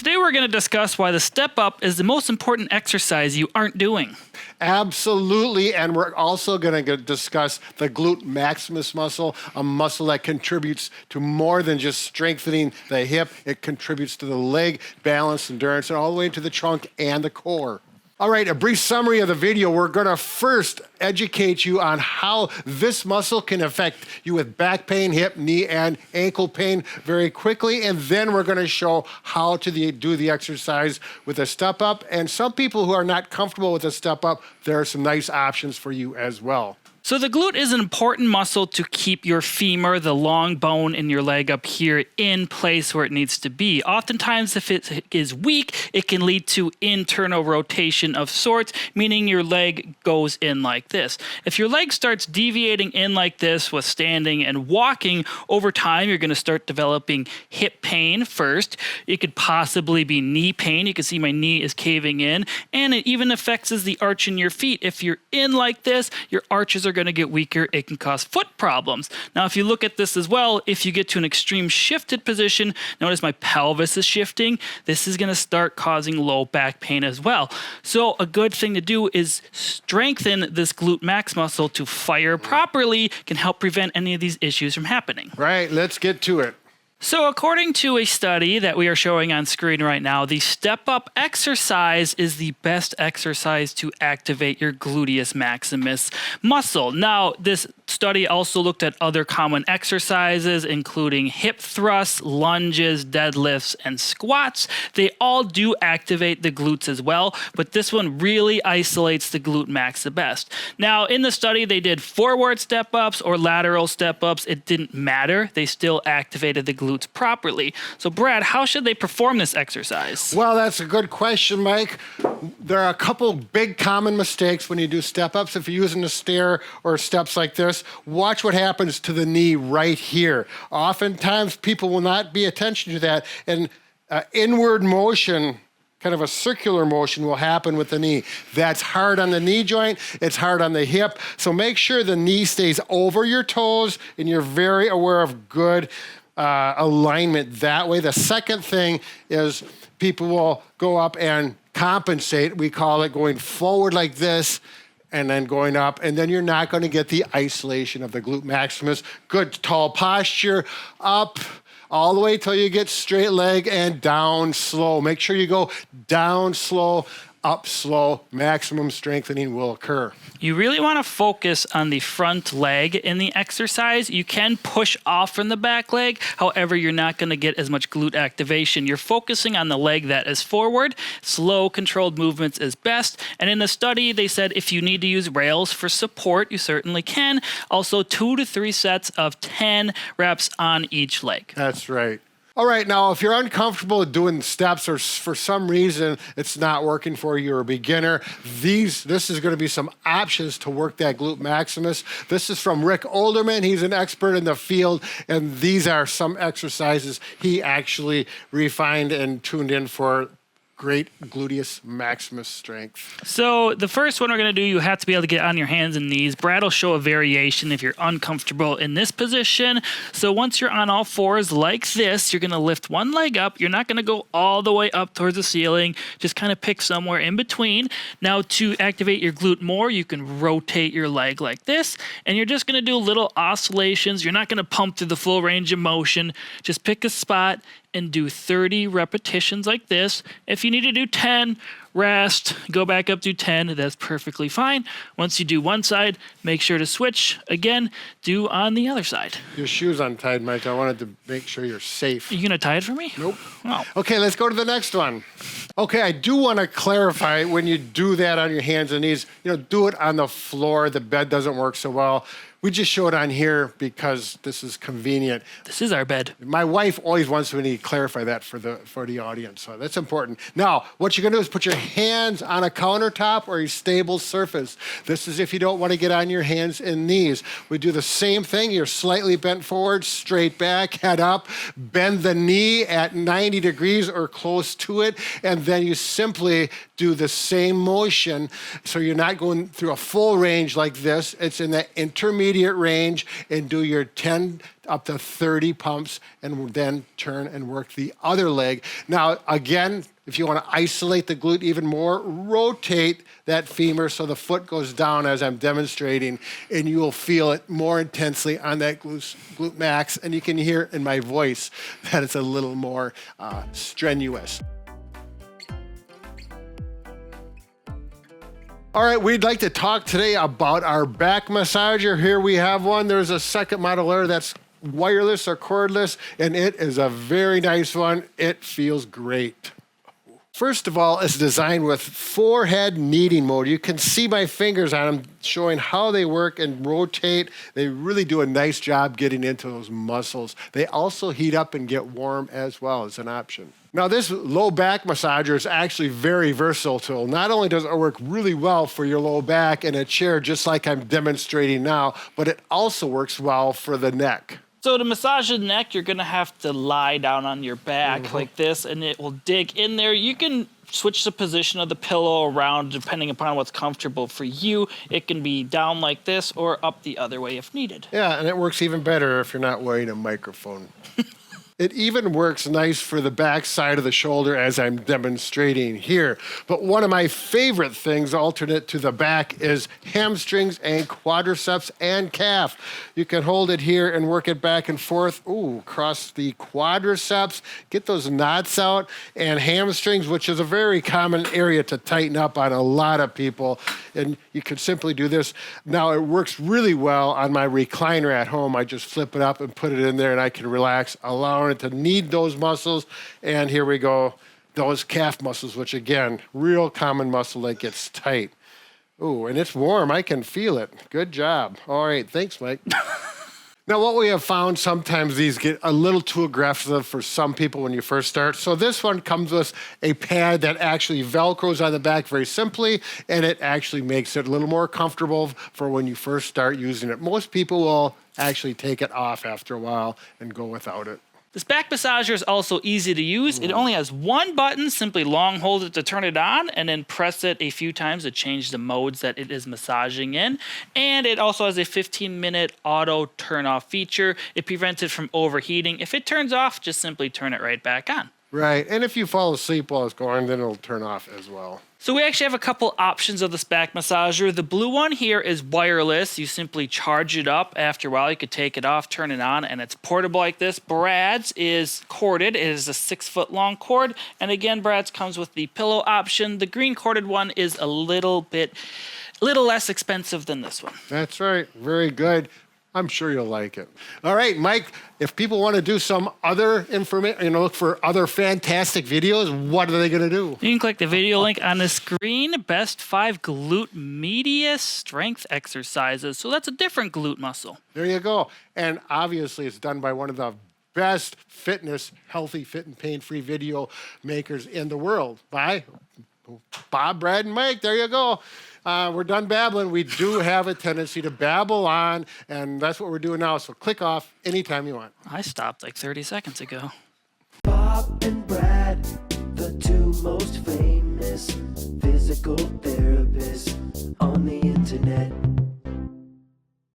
Today we're going to discuss why the step up is the most important exercise you aren't doing. Absolutely, and we're also going to discuss the glute maximus muscle, a muscle that contributes to more than just strengthening the hip. It contributes to the leg, balance, endurance, and all the way to the trunk and the core. All right, a brief summary of the video. We're going to first educate you on how this muscle can affect you with back pain, hip, knee, and ankle pain very quickly. And then we're going to show how to do the exercise with a step up. And some people who are not comfortable with a step up, there are some nice options for you as well. So the glute is an important muscle to keep your femur, the long bone in your leg up here, in place where it needs to be. Oftentimes, if it is weak, it can lead to internal rotation of sorts, meaning your leg goes in like this. If your leg starts deviating in like this with standing and walking, over time, you're going to start developing hip pain first. It could possibly be knee pain. You can see my knee is caving in, and it even affects the arch in your feet. If you're in like this, your arches are going to get weaker. It can cause foot problems. Now, if you look at this as well, if you get to an extreme shifted position, notice my pelvis is shifting. This is going to start causing low back pain as well. So a good thing to do is strengthen this glute max muscle to fire properly, can help prevent any of these issues from happening. Right, let's get to it. So according to a study that we are showing on screen right now, the step-up exercise is the best exercise to activate your gluteus maximus muscle. Now, this study also looked at other common exercises, including hip thrusts, lunges, deadlifts, and squats. They all do activate the glutes as well, but this one really isolates the glute max the best. Now, in the study, they did forward step-ups or lateral step-ups. It didn't matter. They still activated the glutes properly. So Brad, how should they perform this exercise? Well, that's a good question, Mike. There are a couple big common mistakes when you do step-ups. If you're using a stair or steps like this, watch what happens to the knee right here. Oftentimes, people will not pay attention to that, and inward motion, kind of a circular motion, will happen with the knee. That's hard on the knee joint. It's hard on the hip. So make sure the knee stays over your toes and you're very aware of good alignment that way. The second thing is people will go up and compensate. We call it going forward like this and then going up, and then you're not going to get the isolation of the glute maximus. Good tall posture, up all the way till you get straight leg and down slow. Make sure you go down slow, up slow. Maximum strengthening will occur. You really want to focus on the front leg in the exercise. You can push off from the back leg. However, you're not going to get as much glute activation. You're focusing on the leg that is forward. Slow, controlled movements is best. And in the study, they said if you need to use rails for support, you certainly can. Also, 2 to 3 sets of 10 reps on each leg. That's right. All right, now if you're uncomfortable doing steps or for some reason it's not working for you, you're a beginner, this is going to be some options to work that glute maximus. This is from Rick Olderman. He's an expert in the field, and these are some exercises he actually refined and tuned in for great gluteus maximus strength. So the first one we're going to do, you have to be able to get on your hands and knees. Brad will show a variation if you're uncomfortable in this position. So once you're on all fours like this, you're going to lift one leg up. You're not going to go all the way up towards the ceiling. Just kind of pick somewhere in between. Now to activate your glute more, you can rotate your leg like this, and you're just going to do little oscillations. You're not going to pump through the full range of motion. Just pick a spot and do 30 repetitions like this. If you need to do 10, rest, go back up to 10, that's perfectly fine. Once you do one side, make sure to switch. Again, do on the other side. Your shoe's untied, Mike. I wanted to make sure you're safe. Are you gonna tie it for me? Nope. Oh. Okay, let's go to the next one. Okay, I do want to clarify when you do that on your hands and knees, do it on the floor. The bed doesn't work so well. We just show it on here because this is convenient. This is our bed. My wife always wants me to clarify that for the audience, so that's important. Now, what you're gonna do is put your hands on a countertop or a stable surface. This is if you don't want to get on your hands and knees. We do the same thing. You're slightly bent forward, straight back, head up, bend the knee at 90 degrees or close to it, and then you simply do the same motion. So you're not going through a full range like this. It's in the intermediate intermediate range and do your 10 up to 30 pumps and then turn and work the other leg. Now, again, if you want to isolate the glute even more, rotate that femur so the foot goes down as I'm demonstrating, and you will feel it more intensely on that glute max, and you can hear in my voice that it's a little more strenuous. All right, we'd like to talk today about our back massager. Here we have one. There's a second model there that's wireless or cordless, and it is a very nice one. It feels great. First of all, it's designed with forehead kneading mode. You can see my fingers on them showing how they work and rotate. They really do a nice job getting into those muscles. They also heat up and get warm as well as an option. Now, this low back massager is actually very versatile. Not only does it work really well for your low back in a chair, just like I'm demonstrating now, but it also works well for the neck. So to massage the neck, you're gonna have to lie down on your back like this, and it will dig in there. You can switch the position of the pillow around depending upon what's comfortable for you. It can be down like this or up the other way if needed. Yeah, and it works even better if you're not wearing a microphone. It even works nice for the back side of the shoulder as I'm demonstrating here. But one of my favorite things alternate to the back is hamstrings and quadriceps and calf. You can hold it here and work it back and forth. Ooh, across the quadriceps, get those knots out, and hamstrings, which is a very common area to tighten up on a lot of people. And you can simply do this. Now, it works really well on my recliner at home. I just flip it up and put it in there, and I can relax, allowing it to knead those muscles. And here we go, those calf muscles, which again, real common muscle that gets tight. Ooh, and it's warm. I can feel it. Good job. All right, thanks, Mike. Now, what we have found, sometimes these get a little too aggressive for some people when you first start. So this one comes with a pad that actually Velcros on the back very simply, and it actually makes it a little more comfortable for when you first start using it. Most people will actually take it off after a while and go without it. This back massager is also easy to use. It only has one button. Simply long hold it to turn it on and then press it a few times to change the modes that it is massaging in. And it also has a 15-minute auto turn off feature. It prevents it from overheating. If it turns off, just simply turn it right back on. Right, and if you fall asleep while it's going, then it'll turn off as well. So we actually have a couple options of this back massager. The blue one here is wireless. You simply charge it up. After a while, you could take it off, turn it on, and it's portable like this. Brad's is corded. It is a 6-foot-long cord. And again, Brad's comes with the pillow option. The green corded one is a little less expensive than this one. That's right, very good. I'm sure you'll like it. All right, Mike, if people want to do some other information, look for other fantastic videos, what are they going to do? You can click the video link on the screen. Best 5 glute media strength exercises. So that's a different glute muscle. There you go. And obviously it's done by one of the best fitness, healthy, fit, and pain-free video makers in the world by Bob, Brad, and Mike. There you go. We're done babbling. We do have a tendency to babble on, and that's what we're doing now. So click off anytime you want. I stopped like 30 seconds ago. Bob and Brad, the two most famous physical therapists on the internet.